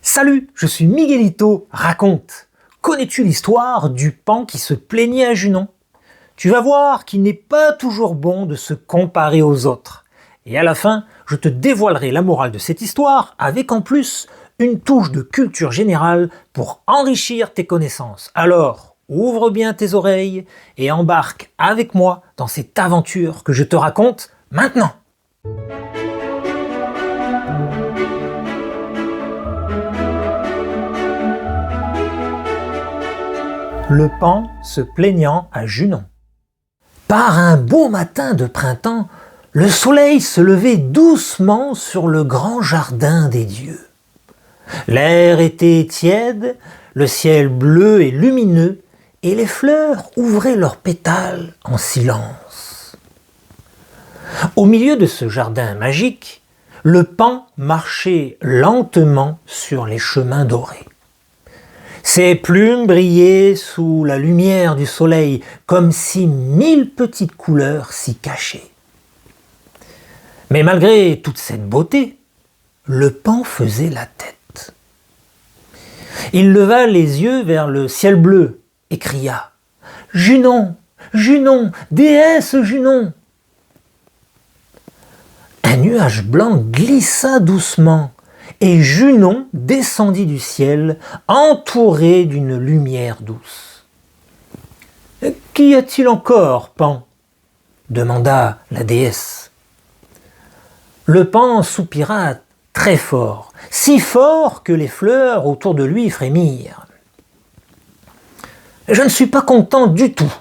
Salut, je suis Miguelito, raconte. Connais-tu l'histoire du paon qui se plaignait à Junon? Tu vas voir qu'il n'est pas toujours bon de se comparer aux autres. Et à la fin, je te dévoilerai la morale de cette histoire avec en plus une touche de culture générale pour enrichir tes connaissances. Alors, ouvre bien tes oreilles et embarque avec moi dans cette aventure que je te raconte maintenant. Le paon se plaignant à Junon. Par un beau matin de printemps, le soleil se levait doucement sur le grand jardin des dieux. L'air était tiède, le ciel bleu et lumineux, et les fleurs ouvraient leurs pétales en silence. Au milieu de ce jardin magique, le paon marchait lentement sur les chemins dorés. Ses plumes brillaient sous la lumière du soleil, comme si 1000 petites couleurs s'y cachaient. Mais malgré toute cette beauté, le paon faisait la tête. Il leva les yeux vers le ciel bleu et cria « Junon, Junon, déesse Junon !» Un nuage blanc glissa doucement, et Junon descendit du ciel, entouré d'une lumière douce. « Qu'y a-t-il encore, paon ?» demanda la déesse. Le paon soupira très fort, si fort que les fleurs autour de lui frémirent. « Je ne suis pas content du tout. »«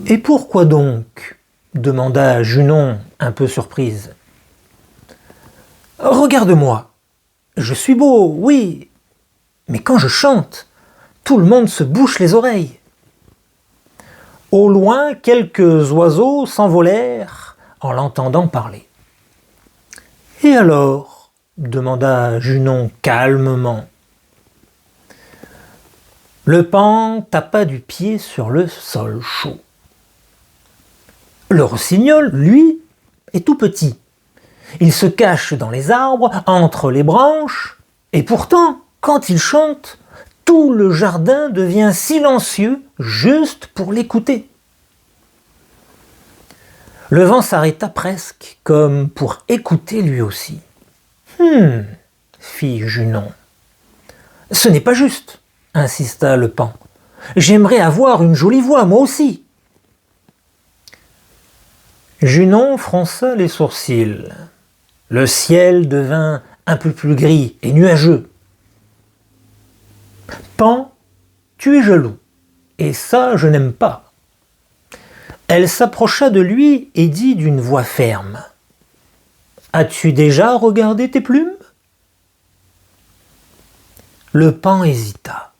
Et pourquoi donc ?» demanda Junon un peu surprise. « Regarde-moi, je suis beau, oui, mais quand je chante, tout le monde se bouche les oreilles. » Au loin, quelques oiseaux s'envolèrent en l'entendant parler. « Et alors ?» demanda Junon calmement. Le paon tapa du pied sur le sol chaud. Le rossignol, lui, est tout petit. Il se cache dans les arbres, entre les branches, et pourtant, quand il chante, tout le jardin devient silencieux juste pour l'écouter. Le vent s'arrêta presque, comme pour écouter lui aussi. « fit Junon. « Ce n'est pas juste, insista le paon. J'aimerais avoir une jolie voix, moi aussi. » Junon fronça les sourcils. Le ciel devint un peu plus gris et nuageux. « Paon, tu es jaloux, et ça je n'aime pas. » Elle s'approcha de lui et dit d'une voix ferme. « As-tu déjà regardé tes plumes ?» Le paon hésita.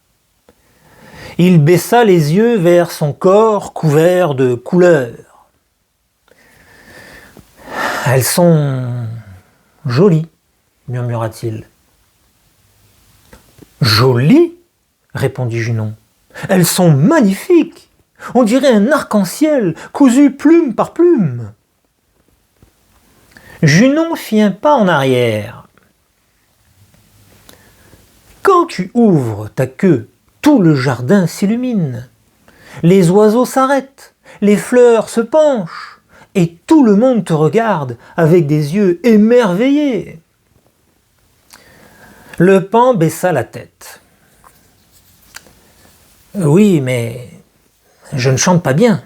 Il baissa les yeux vers son corps couvert de couleurs. « Elles sont jolies, murmura-t-il. « Jolies ?» répondit Junon. « Elles sont magnifiques. On dirait un arc-en-ciel cousu plume par plume. » Junon fit un pas en arrière. « Quand tu ouvres ta queue, tout le jardin s'illumine. Les oiseaux s'arrêtent, les fleurs se penchent, et tout le monde te regarde avec des yeux émerveillés. » Le paon baissa la tête. « Oui, mais je ne chante pas bien. »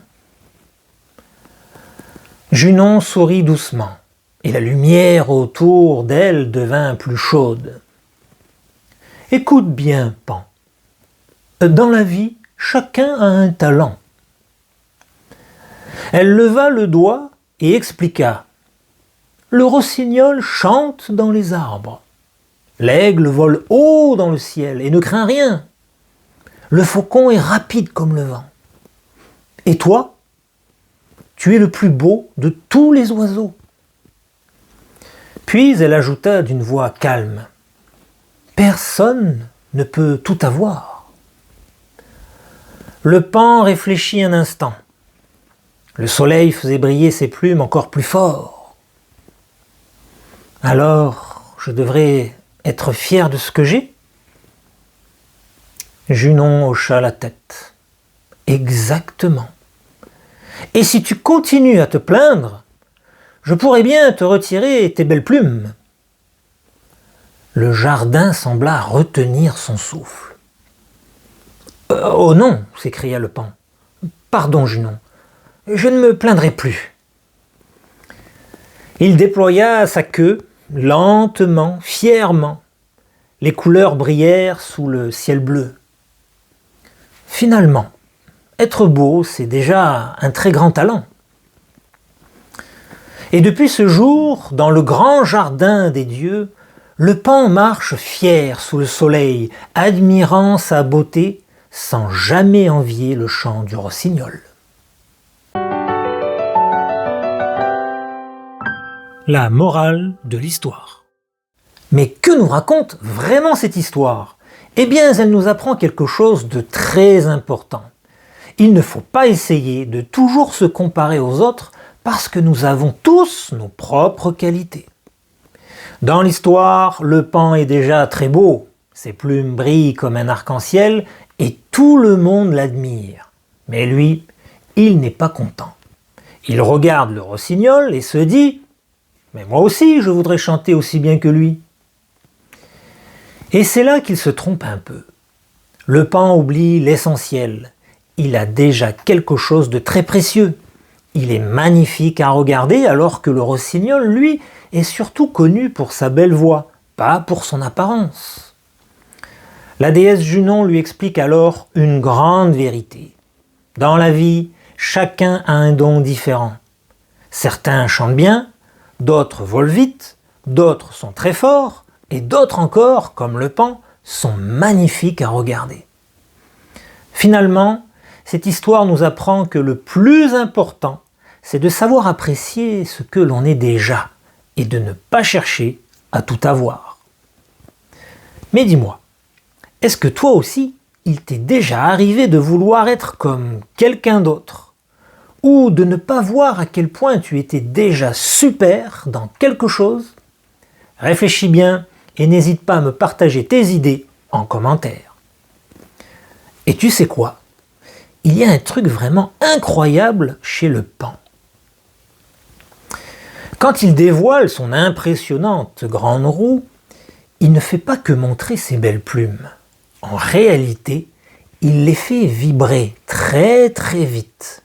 Junon sourit doucement, et la lumière autour d'elle devint plus chaude. « Écoute bien, paon. Dans la vie, chacun a un talent. » Elle leva le doigt et expliqua. « Le rossignol chante dans les arbres. L'aigle vole haut dans le ciel et ne craint rien. Le faucon est rapide comme le vent. Et toi, tu es le plus beau de tous les oiseaux. » Puis elle ajouta d'une voix calme. « Personne ne peut tout avoir. » Le paon réfléchit un instant. Le soleil faisait briller ses plumes encore plus fort. « Alors, je devrais être fier de ce que j'ai » Junon hocha la tête. Exactement. Et si tu continues à te plaindre, je pourrais bien te retirer tes belles plumes. Le jardin sembla retenir son souffle. Oh non, s'écria le paon. Pardon, Junon, je ne me plaindrai plus. Il déploya sa queue, lentement, fièrement. Les couleurs brillèrent sous le ciel bleu. Finalement, être beau, c'est déjà un très grand talent. Et depuis ce jour, dans le grand jardin des dieux, le paon marche fier sous le soleil, admirant sa beauté, sans jamais envier le chant du rossignol. La morale de l'histoire. Mais que nous raconte vraiment cette histoire ? Eh bien, elle nous apprend quelque chose de très important. Il ne faut pas essayer de toujours se comparer aux autres parce que nous avons tous nos propres qualités. Dans l'histoire, le paon est déjà très beau. Ses plumes brillent comme un arc-en-ciel et tout le monde l'admire. Mais lui, il n'est pas content. Il regarde le rossignol et se dit « Mais moi aussi, je voudrais chanter aussi bien que lui ». Et c'est là qu'il se trompe un peu. Le paon oublie l'essentiel. Il a déjà quelque chose de très précieux. Il est magnifique à regarder alors que le rossignol, lui, est surtout connu pour sa belle voix, pas pour son apparence. La déesse Junon lui explique alors une grande vérité. Dans la vie, chacun a un don différent. Certains chantent bien, d'autres volent vite, d'autres sont très forts, et d'autres encore, comme le paon, sont magnifiques à regarder. Finalement, cette histoire nous apprend que le plus important, c'est de savoir apprécier ce que l'on est déjà et de ne pas chercher à tout avoir. Mais dis-moi, est-ce que toi aussi, il t'est déjà arrivé de vouloir être comme quelqu'un d'autre ou de ne pas voir à quel point tu étais déjà super dans quelque chose ? Réfléchis bien et n'hésite pas à me partager tes idées en commentaire. Et tu sais quoi ? Il y a un truc vraiment incroyable chez le paon. Quand il dévoile son impressionnante grande roue, il ne fait pas que montrer ses belles plumes. En réalité, il les fait vibrer très très vite.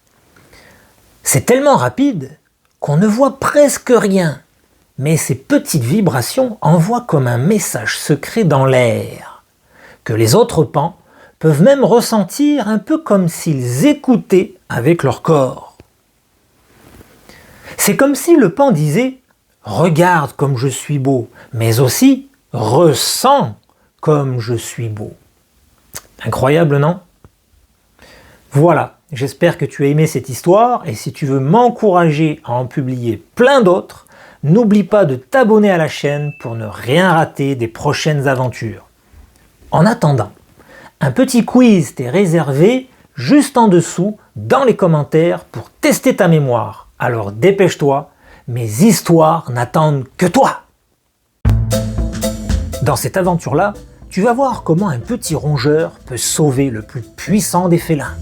C'est tellement rapide qu'on ne voit presque rien, mais ces petites vibrations envoient comme un message secret dans l'air, que les autres paons peuvent même ressentir un peu comme s'ils écoutaient avec leur corps. C'est comme si le paon disait « Regarde comme je suis beau », mais aussi « Ressens comme je suis beau ». Incroyable, non ? Voilà, j'espère que tu as aimé cette histoire et si tu veux m'encourager à en publier plein d'autres, n'oublie pas de t'abonner à la chaîne pour ne rien rater des prochaines aventures. En attendant, un petit quiz t'est réservé juste en dessous dans les commentaires pour tester ta mémoire. Alors dépêche-toi, mes histoires n'attendent que toi. Dans cette aventure-là, tu vas voir comment un petit rongeur peut sauver le plus puissant des félins.